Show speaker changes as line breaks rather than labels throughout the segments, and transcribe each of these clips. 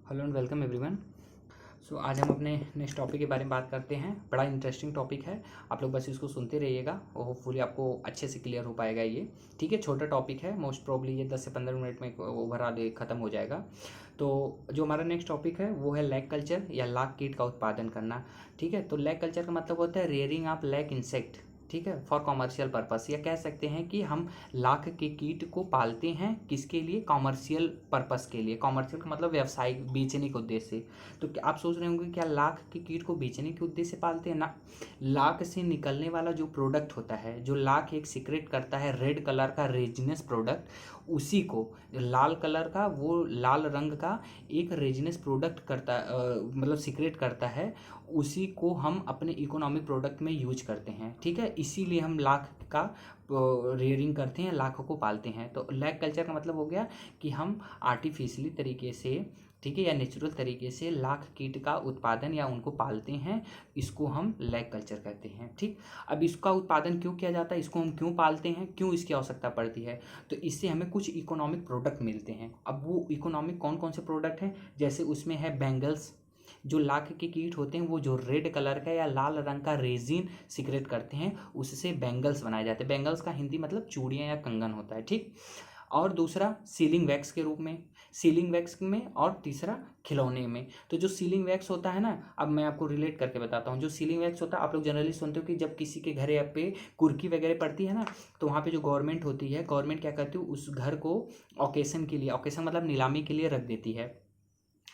Hello and welcome everyone. आज हम अपने नेक्स्ट टॉपिक के बारे में बात करते हैं। बड़ा इंटरेस्टिंग टॉपिक है, आप लोग बस इसको सुनते रहिएगा और होपफुली आपको अच्छे से क्लियर हो पाएगा ये। ठीक है, छोटा टॉपिक है, मोस्ट प्रॉब्ली ये 10 से 15 मिनट में ओवरऑल ये ख़त्म हो जाएगा। तो जो हमारा नेक्स्ट टॉपिक है वो है लैग कल्चर या लाख कीट का उत्पादन करना। ठीक है, तो लैग कल्चर का मतलब होता है रेयरिंग ऑफ लैग इंसेक्ट, ठीक है, फॉर कॉमर्शियल पर्पस। या कह सकते हैं कि हम लाख के कीट को पालते हैं, किसके लिए? कॉमर्शियल पर्पस के लिए। कॉमर्शियल का मतलब व्यावसायिक, बेचने के उद्देश्य से। तो क्या आप सोच रहे होंगे क्या लाख के कीट को बेचने के उद्देश्य से पालते हैं? ना, लाख से निकलने वाला जो प्रोडक्ट होता है, जो लाख एक सीक्रेट करता है रेड कलर का रेजिनस प्रोडक्ट, उसी को लाल कलर का, वो लाल रंग का एक रेजिनस प्रोडक्ट करता मतलब सीक्रेट करता है, उसी को हम अपने इकोनॉमिक प्रोडक्ट में यूज करते हैं। ठीक है, इसीलिए हम लाख का रेयरिंग करते हैं, लाखों को पालते हैं। तो लैग कल्चर का मतलब हो गया कि हम आर्टिफिशियली तरीके से, ठीक है, या नेचुरल तरीके से लाख कीट का उत्पादन या उनको पालते हैं, इसको हम लैग कल्चर कहते हैं। ठीक, अब इसका उत्पादन क्यों किया जाता है, इसको हम क्यों पालते हैं, क्यों इसकी आवश्यकता पड़ती है? तो इससे हमें कुछ इकोनॉमिक प्रोडक्ट मिलते हैं। अब वो इकोनॉमिक कौन कौन से प्रोडक्ट हैं? जैसे उसमें है बैंगल्स, जो लाख के कीट होते हैं वो जो रेड कलर का या लाल रंग का रेजिन सिक्रेट करते हैं, उससे बैंगल्स बनाए जाते हैं। बैंगल्स का हिंदी मतलब चूड़ियाँ या कंगन होता है। ठीक, और दूसरा सीलिंग वैक्स के रूप में, सीलिंग वैक्स में, और तीसरा खिलौने में। तो जो सीलिंग वैक्स होता है ना, अब मैं आपको रिलेट करके बताता हूँ। जो सीलिंग वैक्स होता है, आप लोग जनरली सुनते हो कि जब किसी के घर पे कुर्की वगैरह पड़ती है ना, तो वहाँ पे जो गवर्नमेंट होती है, गवर्नमेंट क्या करती है, उस घर को ऑकेशन के लिए, ऑकेशन मतलब नीलामी के लिए रख देती है।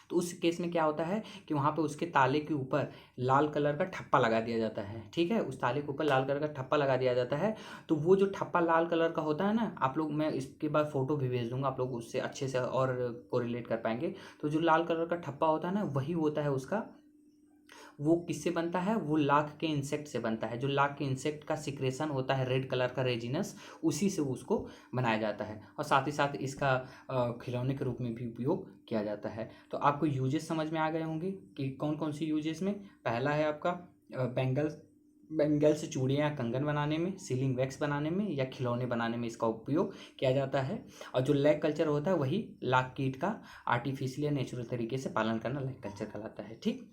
तो उस केस में क्या होता है कि वहाँ पे उसके ताले के ऊपर लाल कलर का ठप्पा लगा दिया जाता है। ठीक है, उस ताले के ऊपर लाल कलर का ठप्पा लगा दिया जाता है। तो वो जो ठप्पा लाल कलर का होता है ना, आप लोग, मैं इसके बाद फोटो भी भेज दूंगा, आप लोग उससे अच्छे से और कोरिलेट कर पाएंगे। तो जो लाल कलर का ठप्पा होता है ना, वही होता है उसका, वो किससे बनता है? वो लाख के इंसेक्ट से बनता है। जो लाख के इंसेक्ट का सिक्रेशन होता है रेड कलर का रेजिनस, उसी से उसको बनाया जाता है। और साथ ही साथ इसका खिलौने के रूप में भी उपयोग किया जाता है। तो आपको यूजेस समझ में आ गए होंगे कि कौन कौन सी यूजेस में। पहला है आपका बैंगल्स, बैंगल्स चूड़ियाँ या कंगन बनाने में, सीलिंग वैक्स बनाने में, या खिलौने बनाने में इसका उपयोग किया जाता है। और जो लैग कल्चर होता है वही लाख कीट का आर्टिफिशियल या नेचुरल तरीके से पालन करना लैग कल्चर कहलाता है। ठीक,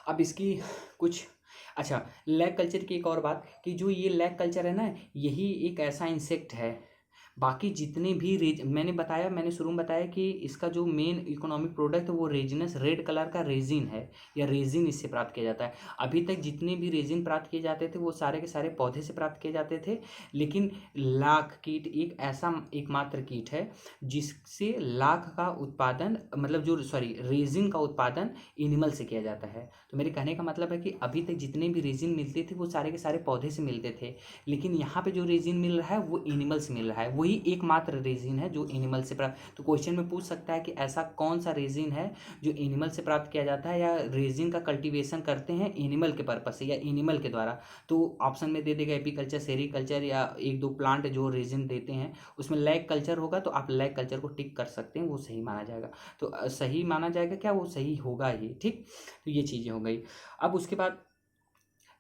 अब इसकी कुछ, अच्छा, लैग कल्चर की एक और बात कि जो ये लैग कल्चर है ना, यही एक ऐसा इंसेक्ट है, बाकी जितने भी मैंने बताया, मैंने शुरू में बताया कि इसका जो मेन इकोनॉमिक प्रोडक्ट है वो रेजिनस रेड कलर का रेजिन है, या रेजिन इससे प्राप्त किया जाता है। अभी तक जितने भी रेजिन प्राप्त किए जाते थे वो सारे के सारे पौधे से प्राप्त किए जाते थे, लेकिन लाख कीट एक ऐसा एकमात्र कीट है जिससे लाख का उत्पादन, मतलब जो रेजिन का उत्पादन एनिमल से किया जाता है। तो मेरे कहने का मतलब है कि अभी तक जितने भी रेजिन मिलते थे वो सारे के सारे पौधे से मिलते थे, लेकिन यहाँ पे जो रेजिन मिल रहा है वो एनिमल से मिल रहा है, वही एकमात्र रेजिन है जो एनिमल से प्राप्त। तो क्वेश्चन में पूछ सकता है कि ऐसा कौन सा रेजिन है जो एनिमल से प्राप्त किया जाता है, या रेजिन का कल्टीवेशन करते हैं एनिमल के पर्पस से या एनिमल के द्वारा। तो ऑप्शन में दे देगा एपीकल्चर, सेरीकल्चर, या एक दो प्लांट जो रेजिन देते हैं उसमें लैग कल्चर होगा, तो आप लैग कल्चर को टिक कर सकते हैं, वो सही माना जाएगा। तो सही माना जाएगा क्या? वो सही होगा ही। ठीक, तो ये चीज़ें हो गई। अब उसके बाद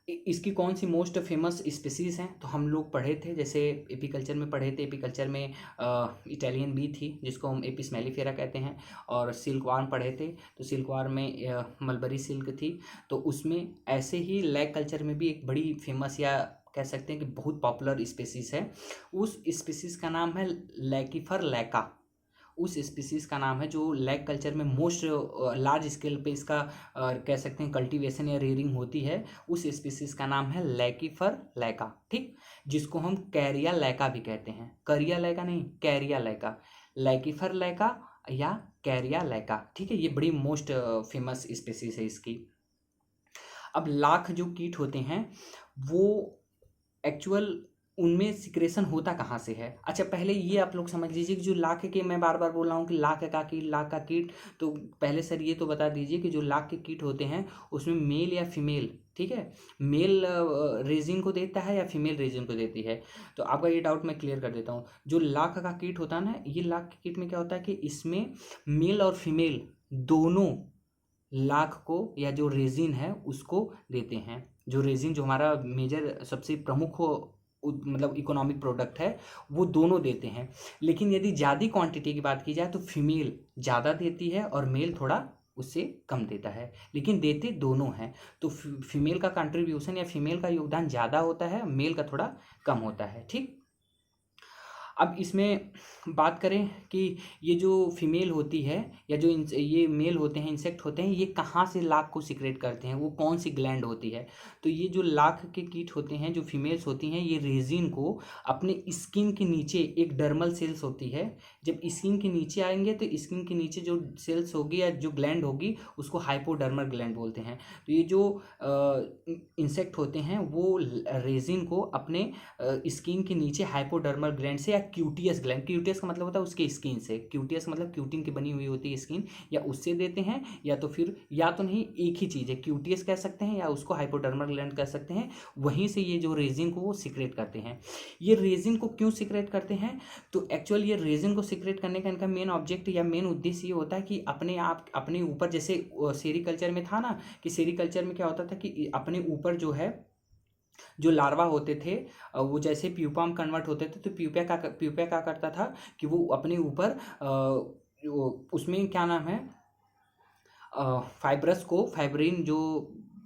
इसकी कौन सी मोस्ट फेमस स्पीसीज़ हैं, तो हम लोग पढ़े थे, जैसे एपीकल्चर में पढ़े थे। एपीकल्चर में इटालियन बी थी जिसको हम एपिस मेलिफेरा कहते हैं, और सिल्क वार्म पढ़े थे, तो सिल्क वार्म में मलबरी सिल्क थी। तो उसमें ऐसे ही लैग कल्चर में भी एक बड़ी फेमस, या कह सकते हैं कि बहुत पॉपुलर स्पीसीज़ है। उस स्पीसीज़ का नाम है लैकीफर लैका। उस स्पीसीज़ का नाम है जो लैग कल्चर में मोस्ट लार्ज स्केल पे इसका कह सकते हैं कल्टीवेशन या रेयरिंग होती है। उस स्पीसीज़ का नाम है लैकीफर लैका। ठीक, जिसको हम कैरिया लैका भी कहते हैं, करिया लैका नहीं, कैरिया लैका, लैकीफर लैका या कैरिया लैका। ठीक है, ये बड़ी मोस्ट फेमस स्पीसीज़ है इसकी। अब लाख जो कीट होते हैं वो एक्चुअल उनमें सिक्रेशन होता कहाँ से है? अच्छा, पहले ये आप लोग समझ लीजिए कि जो लाख के, मैं बार बार बोल रहा हूँ कि लाख का कीट, लाख का कीट, तो पहले सर ये तो बता दीजिए कि जो लाख के कीट होते हैं उसमें मेल या फीमेल, ठीक है, मेल रेजिन को देता है या फीमेल रेजिन को देती है? तो आपका ये डाउट मैं क्लियर कर देता हूँ। जो लाख का कीट होता है ना, ये लाख के कीट में क्या होता है कि इसमें मेल और फीमेल दोनों लाख को, या जो रेजिन है उसको देते हैं। जो रेजिन, जो हमारा मेजर सबसे प्रमुख मतलब इकोनॉमिक प्रोडक्ट है वो दोनों देते हैं। लेकिन यदि ज़्यादा क्वांटिटी की बात की जाए तो फीमेल ज़्यादा देती है और मेल थोड़ा उससे कम देता है, लेकिन देते दोनों हैं। तो फीमेल का कंट्रीब्यूशन या फीमेल का योगदान ज़्यादा होता है, मेल का थोड़ा कम होता है। ठीक, अब इसमें बात करें कि ये जो फीमेल होती है या जो ये मेल होते हैं, इंसेक्ट होते हैं, ये कहाँ से लाख को सिक्रेट करते हैं, वो कौन सी ग्लैंड होती है। तो ये जो लाख के कीट होते हैं, जो फीमेल्स होती हैं, ये रेजिन को अपने स्किन के नीचे एक डर्मल सेल्स होती है, जब स्किन के नीचे आएंगे तो स्किन के नीचे जो सेल्स होगी या जो ग्लैंड होगी उसको हाइपोडर्मल ग्लैंड बोलते हैं। तो ये जो इंसेक्ट होते हैं वो रेजिन को अपने स्किन के नीचे हाइपोडर्मल ग्लैंड से या क्यूटियस ग्लैंड, क्यूटियस का मतलब होता है उसके स्किन से, क्यूटियस मतलब क्यूटिन की बनी हुई होती है स्किन, या उससे देते हैं, या तो फिर या तो नहीं, एक ही चीज़ है, क्यूटियस कह सकते हैं या उसको हाइपोडर्मल ग्लैंड कह सकते हैं। वहीं से ये जो रेजिन को वो सिक्रेट करते हैं। ये रेजिन को क्यों सिक्रेट करते हैं, तो एक्चुअल ये रेजिन को सिक्रेट करने का इनका मेन ऑब्जेक्ट या मेन उद्देश्य ये होता है कि अपने आप अपने ऊपर, जैसे सेरीकल्चर में था ना कि सेरीकल्चर में क्या होता था कि अपने ऊपर जो है जो लार्वा होते थे वो जैसे प्यूपा में कन्वर्ट होते थे, तो प्यूपा क्या करता था कि वो अपने ऊपर उसमें क्या नाम है फाइब्रस को, फाइब्रिन जो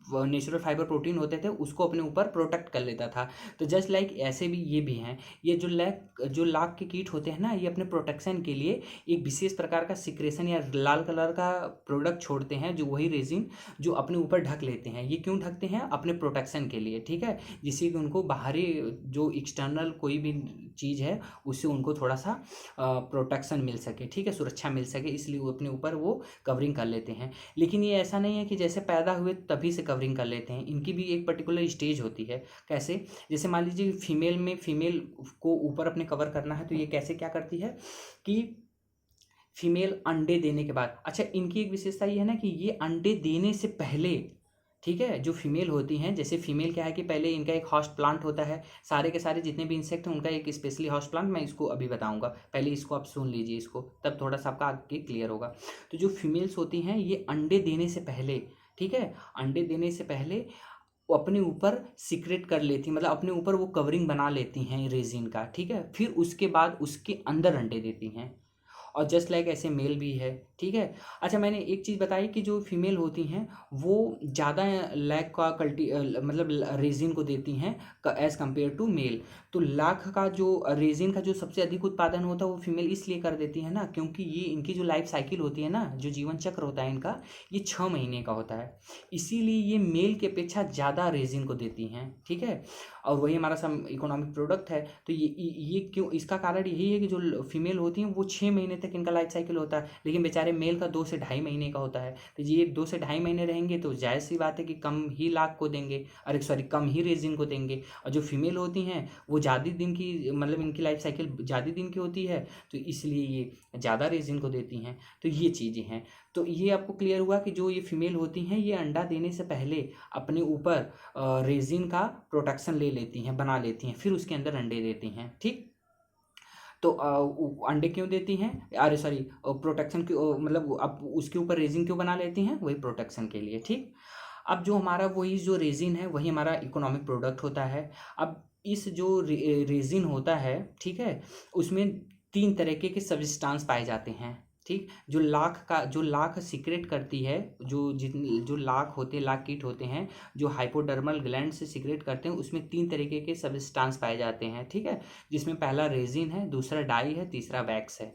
नेचुरल फाइबर प्रोटीन होते थे उसको अपने ऊपर प्रोटेक्ट कर लेता था। तो जस्ट लाइक ऐसे भी ये भी हैं, ये जो लाख के कीट होते हैं ना, ये अपने प्रोटेक्शन के लिए एक विशेष प्रकार का सिक्रेशन या लाल कलर का प्रोडक्ट छोड़ते हैं, जो वही रेजिन जो अपने ऊपर ढक लेते हैं। ये क्यों ढकते हैं, अपने प्रोटेक्शन के लिए, ठीक है, जिससे कि उनको बाहरी जो एक्सटर्नल कोई भी चीज़ है उससे उनको थोड़ा सा प्रोटेक्शन मिल सके, ठीक है, सुरक्षा मिल सके, इसलिए वो अपने ऊपर वो कवरिंग कर लेते हैं। लेकिन ये ऐसा नहीं है कि जैसे पैदा हुए तभी से कवरिंग कर लेते हैं, इनकी भी एक पर्टिकुलर स्टेज होती है। कैसे, जैसे मान लीजिए फीमेल को ऊपर अपने कवर करना है, तो ये कैसे क्या करती है कि फीमेल अंडे देने के बाद, अच्छा इनकी एक विशेषता ये है ना कि ये अंडे देने से पहले, ठीक है, जो फीमेल होती हैं, जैसे फीमेल क्या है कि पहले इनका एक हॉस्ट प्लांट होता है, सारे के सारे जितने भी इंसेक्ट हैं उनका एक स्पेशली हॉस्ट प्लांट, मैं इसको अभी बताऊंगा, पहले इसको आप सुन लीजिए, इसको तब थोड़ा सा आपका आगे क्लियर होगा। तो जो फीमेल्स होती हैं ये अंडे देने से पहले, ठीक है, अंडे देने से पहले वो अपने ऊपर सीक्रेट कर लेती, मतलब अपने ऊपर वो कवरिंग बना लेती हैं रेजिन का, ठीक है, फिर उसके बाद उसके अंदर अंडे देती हैं। और जस्ट लाइक ऐसे मेल भी है, ठीक है। अच्छा, मैंने एक चीज़ बताई कि जो फीमेल होती हैं वो ज़्यादा लैक का मतलब रेजिन को देती हैं एज़ कम्पेयर टू मेल। तो लाख का जो रेजिन का जो सबसे अधिक उत्पादन होता है वो फीमेल इसलिए कर देती है ना, क्योंकि ये इनकी जो लाइफ साइकिल होती है ना, जो जीवन चक्र होता है इनका, ये 6 महीने का होता है, इसीलिए ये मेल की अपेक्षा ज़्यादा रेजिन को देती हैं, ठीक है। और वही हमारा सब इकोनॉमिक प्रोडक्ट है। तो ये क्यों, इसका कारण यही है कि जो फीमेल होती हैं वो 6 महीने तक इनका लाइफ साइकिल होता है, लेकिन बेचारे मेल का 2 से ढाई महीने का होता है। तो ये 2 से ढाई महीने रहेंगे तो जायज़ सी बात है कि कम ही लाख को देंगे, अरे सॉरी कम ही रेजिन को देंगे। और जो फीमेल होती हैं वो ज़्यादा दिन की, मतलब इनकी लाइफ साइकिल ज़्यादा दिन की होती है, तो इसलिए ये ज़्यादा रेजिन को देती हैं। तो ये चीज़ें हैं। तो ये आपको क्लियर हुआ कि जो ये फीमेल होती हैं ये अंडा देने से पहले अपने ऊपर रेजिन का प्रोटेक्शन ले लेती हैं, बना लेती हैं, फिर उसके अंदर अंडे देती हैं, ठीक। तो अंडे क्यों देती हैं, अरे सॉरी प्रोटेक्शन क्यों, मतलब अब उसके ऊपर रेजिन क्यों बना लेती हैं, वही प्रोटेक्शन के लिए, ठीक। अब जो हमारा वही जो रेजिन है वही हमारा इकोनॉमिक प्रोडक्ट होता है। अब इस जो रेजिन होता है, ठीक है, उसमें 3 तरीके के सब्सटेंस पाए जाते हैं, ठीक। जो लाख सीक्रेट करती है, जो लाख होते हैं, लाख कीट होते हैं जो हाइपोडर्मल ग्लैंड से सीक्रेट करते हैं, उसमें 3 तरीके के सब्सटेंस पाए जाते हैं, ठीक है, जिसमें पहला रेजिन है, दूसरा डाई है, तीसरा वैक्स है।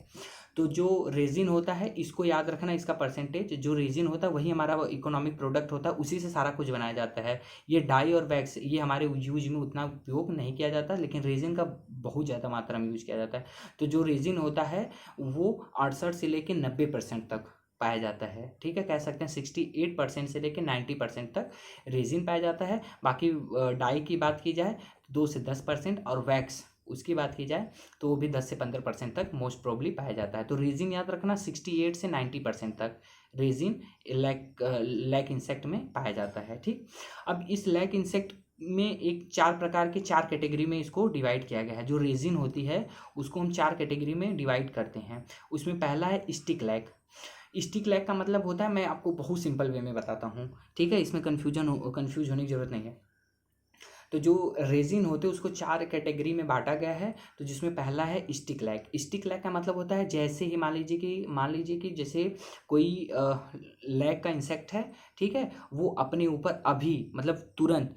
तो जो रेजिन होता है इसको याद रखना, इसका परसेंटेज, जो रेजिन होता है वही हमारा इकोनॉमिक प्रोडक्ट होता है, उसी से सारा कुछ बनाया जाता है। ये डाई और वैक्स ये हमारे यूज में उतना उपयोग नहीं किया जाता, लेकिन रेजिन का बहुत ज़्यादा मात्रा में यूज किया जाता है। तो जो रेजिन होता है वो 68 से लेकर 90% तक पाया जाता है, ठीक है, कह सकते हैं 68% से लेकर 90% तक रेजिन पाया जाता है। बाकी डाई की बात की जाए तो 2 से 10%, और वैक्स उसकी बात की जाए तो वो भी 10 से 15% तक मोस्ट प्रोबली पाया जाता है। तो रेजिन याद रखना 68 से 90% तक रेजिन लैक इंसेक्ट में पाया जाता है, ठीक। अब इस लैक इंसेक्ट में एक 4 प्रकार के 4 कैटेगरी में इसको डिवाइड किया गया है। जो रेजिन होती है उसको हम 4 कैटेगरी में डिवाइड करते हैं। उसमें पहला है स्टिक लैक। स्टिक लैक का मतलब होता है, मैं आपको बहुत सिंपल वे में बताता हूँ, ठीक है, इसमें कन्फ्यूज होने की जरूरत नहीं है। तो जो रेजिन होते हैं उसको 4 कैटेगरी में बांटा गया है। तो जिसमें पहला है स्टिक लैग। स्टिक लैग का मतलब होता है जैसे ही मान लीजिए कि जैसे कोई लैग का इंसेक्ट है, ठीक है, वो अपने ऊपर अभी मतलब तुरंत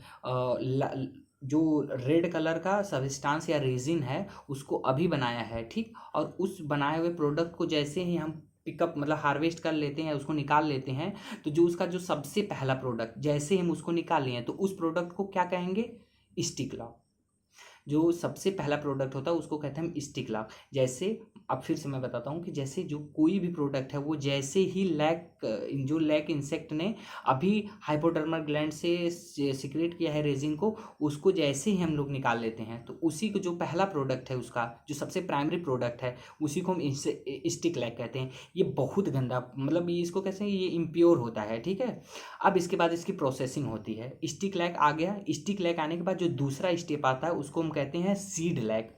जो रेड कलर का सब्सटेंस या रेजिन है उसको अभी बनाया है, ठीक, और उस बनाए हुए प्रोडक्ट को जैसे ही हम पिकअप मतलब हार्वेस्ट कर लेते हैं, उसको निकाल लेते हैं, तो जो उसका जो सबसे पहला प्रोडक्ट जैसे हम उसको निकाल लिए हैं तो उस प्रोडक्ट को क्या कहेंगे? Stick log. जो सबसे पहला प्रोडक्ट होता है उसको कहते हैं हम स्टिक लॉग। जैसे अब फिर से मैं बताता हूँ कि जैसे जो कोई भी प्रोडक्ट है वो जैसे ही जो लैक इंसेक्ट ने अभी हाइपोडर्मल ग्लैंड से सिक्रेट किया है रेजिन को, उसको जैसे ही हम लोग निकाल लेते हैं तो उसी को जो पहला प्रोडक्ट है उसका जो सबसे प्राइमरी प्रोडक्ट है उसी को हम स्टिक लैक कहते हैं। ये बहुत गंदा मतलब ये इसको कैसे ये इम्प्योर होता है, ठीक है। अब इसके बाद इसकी प्रोसेसिंग होती है। स्टिक लैक आ गया। स्टिक लैक आने के बाद जो दूसरा स्टेप आता है उसको हम कहते हैं सीड लैक।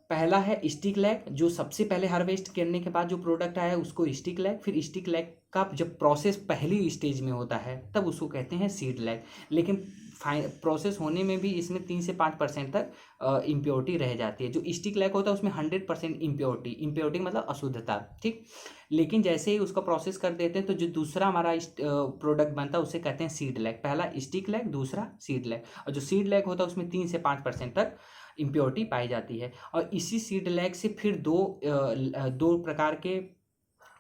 पहला है स्टिक लैग, जो सबसे पहले हार्वेस्ट करने के बाद जो प्रोडक्ट आया है उसको स्टिक लैग। फिर स्टिक लैग का जब प्रोसेस पहली स्टेज में होता है तब उसको कहते हैं सीड लैग। लेकिन प्रोसेस होने में भी इसमें 3 से 5% तक इम्प्योरिटी रह जाती है। जो स्टिक लैग होता है उसमें 100% इम्प्योरिटी मतलब अशुद्धता, ठीक। लेकिन जैसे ही उसका प्रोसेस कर देते हैं तो जो दूसरा हमारा प्रोडक्ट बनता है उसे कहते हैं सीड लैग। पहला स्टिक लैग, दूसरा सीड लैग। और जो सीड लैग होता है उसमें 3 से 5% तक इम्प्योरिटी पाई जाती है। और इसी सीड लैग से फिर दो प्रकार के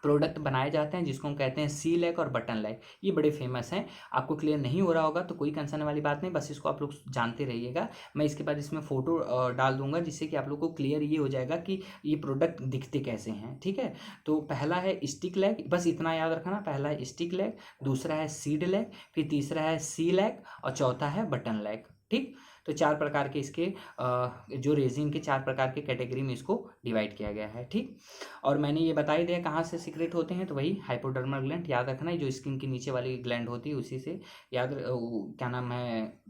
प्रोडक्ट बनाए जाते हैं जिसको हम कहते हैं सी लैग और बटन लैग। ये बड़े फेमस हैं। आपको क्लियर नहीं हो रहा होगा तो कोई कंसर्न वाली बात नहीं, बस इसको आप लोग जानते रहिएगा। मैं इसके बाद इसमें फ़ोटो डाल दूंगा जिससे कि आप लोग को क्लियर ये हो जाएगा कि ये प्रोडक्ट दिखते कैसे हैं, ठीक है। तो पहला है स्टिक लैग, बस इतना याद रखना। पहला है स्टिक लैग, दूसरा है सीड लैग, फिर तीसरा है सी लैग और चौथा है बटन लैग, ठीक। तो 4 प्रकार के इसके जो रेजिन के 4 प्रकार के कैटेगरी में इसको डिवाइड किया गया है, ठीक। और मैंने ये बता ही दिया कहाँ से सीक्रेट होते हैं, तो वही हाइपोडर्मल ग्लैंड, याद रखना है, जो स्किन के नीचे वाली ग्लैंड होती है उसी से क्या नाम है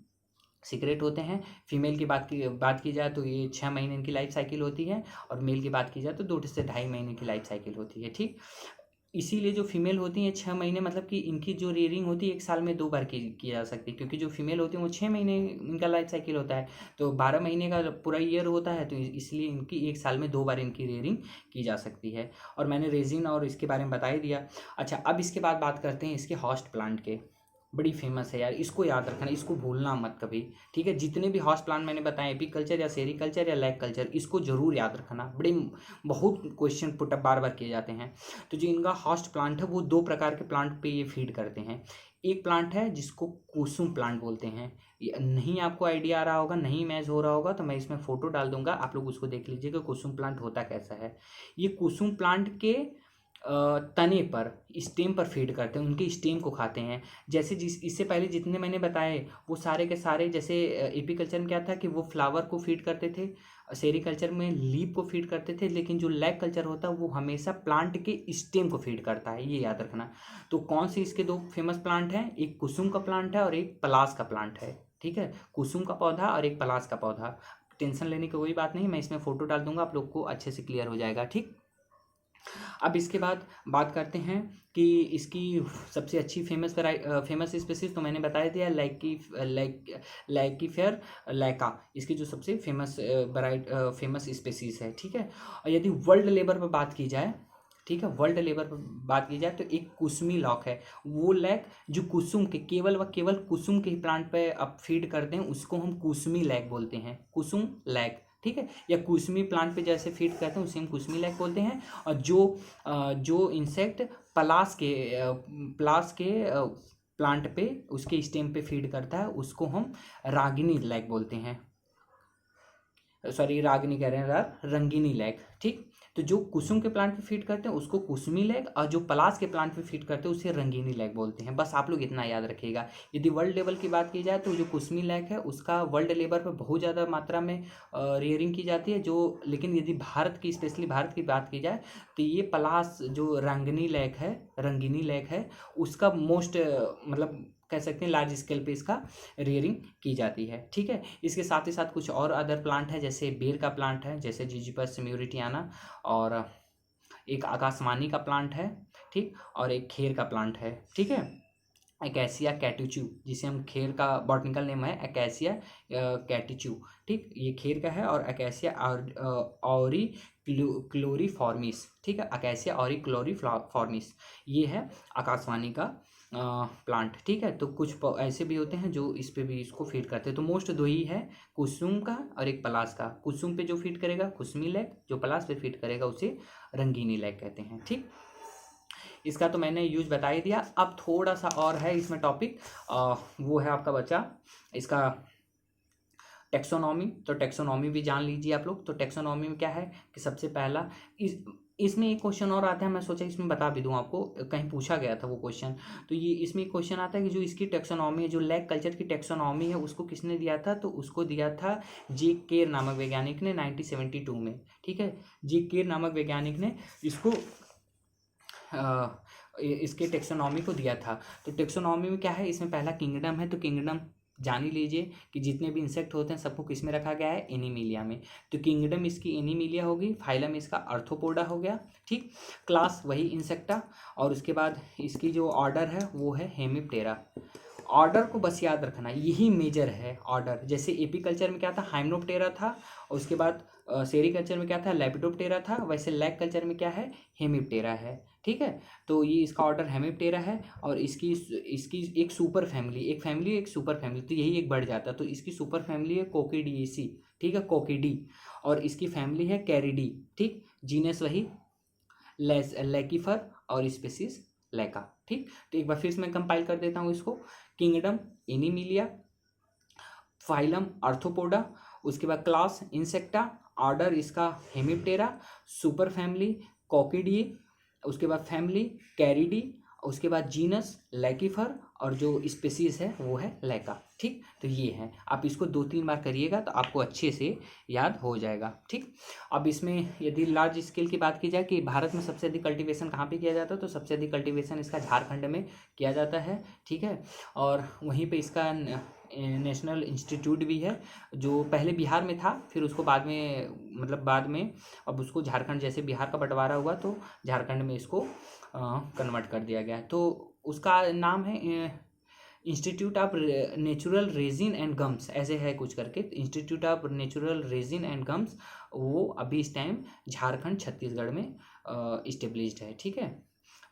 सीक्रेट होते हैं। फीमेल की बात की जाए तो ये 6 महीने इनकी लाइफ साइकिल होती है, और मेल की बात की जाए तो 2 से 2.5 महीने की लाइफ साइकिल होती है, ठीक। इसीलिए जो फीमेल होती हैं 6 महीने मतलब कि इनकी जो रेयरिंग होती है 1 साल में 2 बार की जा सकती है, क्योंकि जो फीमेल होती है वो 6 महीने इनका लाइफ साइकिल होता है, तो 12 महीने का पूरा ईयर होता है, तो इसलिए इनकी 1 साल में 2 बार इनकी रेयरिंग की जा सकती है। और मैंने रेजिन और इसके बारे में बता ही दिया। अच्छा, अब इसके बाद बात करते हैं इसके हॉस्ट प्लांट के। बड़ी फेमस है यार, इसको याद रखना, इसको भूलना मत कभी, ठीक है। जितने भी हाउस प्लांट मैंने बताए, एपीकल्चर या सेरीकल्चर या लैग कल्चर, इसको जरूर याद रखना। बहुत क्वेश्चन पुटअप बार बार किए जाते हैं। तो जो इनका हाउस प्लांट है वो 2 प्रकार के प्लांट पे ये फीड करते हैं। एक प्लांट है जिसको कुसुम प्लांट बोलते हैं। नहीं आपको आइडिया आ रहा होगा, नहीं मैच हो रहा होगा तो मैं इसमें फोटो डाल दूंगा, आप लोग उसको देख लीजिए कि कुसुम प्लांट होता कैसा है। ये कुसुम प्लांट के तने पर, स्टेम पर फीड करते हैं, उनके स्टेम को खाते हैं। जैसे इससे पहले जितने मैंने बताए वो सारे के सारे, जैसे एपीकल्चर में क्या था कि वो फ्लावर को फीड करते थे, सेरीकल्चर में लीफ को फीड करते थे, लेकिन जो लैग कल्चर होता है वो हमेशा प्लांट के स्टेम को फीड करता है, ये याद रखना। तो कौन से इसके 2 फेमस प्लांट हैं? एक कुसुम का प्लांट है और एक पलास का प्लांट है, ठीक है। कुसुम का पौधा और एक पलास का पौधा। टेंशन लेने की कोई बात नहीं, मैं इसमें फोटो डाल दूंगा, आप लोग को अच्छे से क्लियर हो जाएगा, ठीक। अब इसके बाद बात करते हैं कि इसकी सबसे अच्छी फेमस स्पेसीज तो मैंने बता दिया, लाइकी फेयर लाइका, इसकी जो सबसे फेमस स्पेसीज है, ठीक है। और यदि वर्ल्ड लेवल पर बात की जाए, ठीक है, वर्ल्ड लेवल पर बात की जाए तो एक कुसुमी लॉक है। वो लैक जो कुसुम के केवल व केवल कुसुम के प्लांट पे अब फीड करते हैं उसको हम कुसुमी लैक बोलते हैं, कुसुम लैक, ठीक है। या कुसमी प्लांट पे जैसे फीड करते हैं उसे हम कुसमी लैक बोलते हैं। और जो इंसेक्ट प्लास के प्लांट पे उसके स्टेम पे फीड करता है उसको हम रागिनी लैक बोलते हैं। सॉरी, रागिनी कह रहे हैं यार, रंगीनी लैक, ठीक। तो जो कुसुम के प्लांट पे फीड करते हैं उसको कुसुमी लैक, और जो पलास के प्लांट पे फीड करते हैं उसे रंगीनी लैक बोलते हैं। बस आप लोग इतना याद रखिएगा। यदि वर्ल्ड लेवल की बात की जाए तो जो कुसमी लैक है उसका वर्ल्ड लेवल पर बहुत ज़्यादा मात्रा में रेयरिंग की जाती है, लेकिन यदि स्पेशली भारत की बात की जाए तो ये पलास जो रंगीनी लैक है उसका मोस्ट मतलब कह सकते हैं लार्ज स्केल पे इसका रेयरिंग की जाती है, ठीक है। इसके साथ ही साथ कुछ और अदर प्लांट है, जैसे बेर का प्लांट है, जैसे जिजिपस म्यूरिटियाना, और एक आकाशवाणी का प्लांट है, ठीक, और एक खेर का प्लांट है, ठीक है। एकेसिया कैटिचू, जिसे हम खेर का बॉटनिकल नेम है एकेसिया कैटिचू, ठीक, ये खेर का है। और एकेसिया ऑरी क्लोरीफॉर्मिस, ठीक है, अकेसिया ऑरी क्लोरीफॉर्मिस, ये है आकाशवाणी का प्लांट, ठीक है। तो कुछ ऐसे भी होते हैं जो इस पे भी इसको फीड करते हैं। तो मोस्ट दो ही है, कुसुम का और एक पलाश का। कुसुम पे जो फीड करेगा कुसमी लैक, जो पलाश पे फीड करेगा उसे रंगीनी लैक कहते हैं, ठीक। इसका तो मैंने यूज बता ही दिया। अब थोड़ा सा और है इसमें टॉपिक, वो है आपका बचा इसका टेक्सोनॉमी। तो टेक्सोनॉमी भी जान लीजिए आप लोग। तो टेक्सोनॉमी में क्या है कि सबसे पहला इसमें एक क्वेश्चन और आता है, मैं सोचा इसमें बता भी दूं आपको, कहीं पूछा गया था वो क्वेश्चन। तो ये इसमें एक क्वेश्चन आता है कि जो इसकी टेक्सोनॉमी है, जो लैक कल्चर की टेक्सोनॉमी है, उसको किसने दिया था? तो उसको दिया था जे केर नामक वैज्ञानिक ने 1972 में, ठीक है। जे केर नामक वैज्ञानिक ने इसको इसके टेक्सोनॉमी को दिया था। तो टेक्सोनॉमी में क्या है, इसमें पहला किंगडम है। तो किंगडम जान ही लीजिए कि जितने भी इंसेक्ट होते हैं सबको किस में रखा गया है, एनीमिलिया में। तो किंगडम इसकी एनीमिलिया होगी, फाइलम इसका आर्थ्रोपोडा हो गया, ठीक। क्लास वही इंसेक्टा, और उसके बाद इसकी जो ऑर्डर है वो है हेमिप्टेरा। ऑर्डर को बस याद रखना, यही मेजर है ऑर्डर। जैसे एपीकल्चर में क्या था, हाइमेनोप्टेरा था, और उसके बाद सेरिकल्चर में क्या था, लेपिडोप्टेरा था, वैसे लैक कल्चर में क्या है, हेमिप्टेरा है, ठीक है। तो ये इसका ऑर्डर हेमिप्टेरा है, और इसकी इसकी एक सुपर फैमिली, एक सुपर फैमिली, तो यही एक बढ़ जाता है। तो इसकी सुपर फैमिली है कोकिडिएसी, ठीक है, कोकिडी, और इसकी फैमिली है कैरिडी, ठीक। जीनस वही लैकीफर, और स्पेसीज लैका, ठीक। तो एक बार फिर से मैं कंपाइल कर देता हूँ इसको। किंगडम एनीमिलिया, फाइलम आर्थ्रोपोडा, उसके बाद क्लास इंसेक्टा, ऑर्डर इसका हेमिप्टेरा, सुपर फैमिली कोकिडिए, उसके बाद फैमिली कैरिडी, उसके बाद जीनस लैकीफर, और जो स्पेसीज है वो है लैका, ठीक। तो ये है, आप इसको 2-3 बार करिएगा तो आपको अच्छे से याद हो जाएगा, ठीक। अब इसमें यदि लार्ज स्केल की बात की जाए कि भारत में सबसे अधिक कल्टीवेशन कहाँ पे किया जाता है, तो सबसे अधिक कल्टीवेशन इसका झारखंड में किया जाता है, ठीक है। और वहीं पे इसका नेशनल इंस्टीट्यूट भी है, जो पहले बिहार में था, फिर उसको बाद में बाद में अब उसको झारखंड, जैसे बिहार का बंटवारा हुआ तो झारखंड में इसको कन्वर्ट कर दिया गया। तो उसका नाम है institute of natural resin and gums, ऐसे है कुछ करके, institute of natural resin and gums, वो अभी इस टाइम झारखंड छत्तीसगढ़ में इस्टेब्लिश्ड है, ठीक है।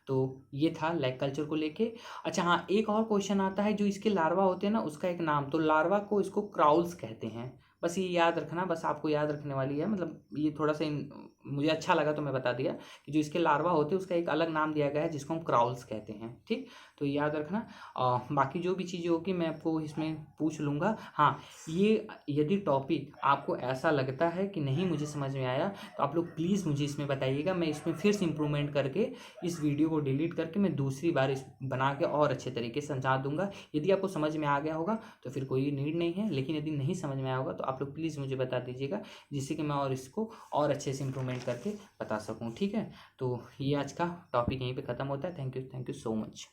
तो ये था लैक कल्चर को लेके। अच्छा हाँ, एक और क्वेश्चन आता है, जो इसके लार्वा होते हैं ना उसका एक नाम, तो लार्वा को इसको क्राउल्स कहते हैं, बस ये याद रखना, बस आपको याद रखने वाली है, ये थोड़ा सा मुझे अच्छा लगा तो मैं बता दिया कि जो इसके लार्वा होते हैं उसका एक अलग नाम दिया गया है जिसको हम क्राउल्स कहते हैं, ठीक। तो याद रखना। बाकी जो भी चीज़ें होगी मैं आपको इसमें पूछ लूँगा। हाँ, ये यदि टॉपिक आपको ऐसा लगता है कि नहीं मुझे समझ में आया, तो आप लोग प्लीज़ मुझे इसमें बताइएगा, मैं इसमें फिर से इम्प्रूवमेंट करके इस वीडियो को डिलीट करके मैं दूसरी बार इस बना के और अच्छे तरीके से समझा दूंगा। यदि आपको समझ में आ गया होगा तो फिर कोई नीड नहीं है, लेकिन यदि नहीं समझ में आया होगा तो आप लोग प्लीज़ मुझे बता दीजिएगा, जिससे कि मैं और इसको और अच्छे से इम्प्रूवमेंट करके बता सकूँ, ठीक है। तो ये आज का टॉपिक यहीं पे ख़त्म होता है। Thank you so much.